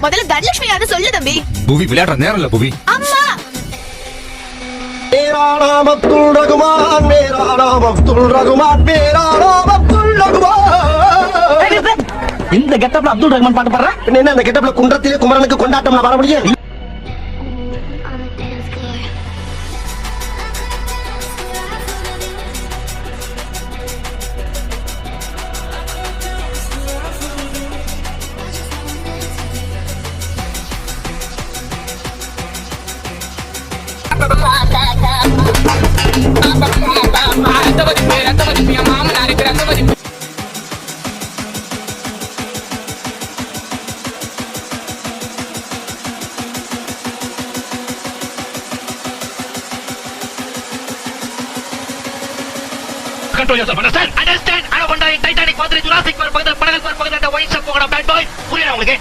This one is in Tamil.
முதல்ல தனலட்சுமி யாரு சொல்லு தம்பி. புவி விளையாடுற நேரம் இல்ல புவி. அம்மா मेरा नाम अब्दुल रघुमान, मेरा नाम अब्दुल रघुमान, मेरा नाम अब्दुल रघुमान. இந்த கெட்டப்ல அப்துல் ரஹ்மான் பாட்டு பாடுற என்ன அந்த கெட்டப்ல குன்றத்திலே குமரனுக்கு கொண்டாட்டம்ல வர முடியும்? Control yourself, understand? Understand? I don't want to Titanic, Jurassic Park, பக்கத்துல படங்கள் பார்க்க, wine shop போகணும், bad boy. புரியல உங்களுக்கு?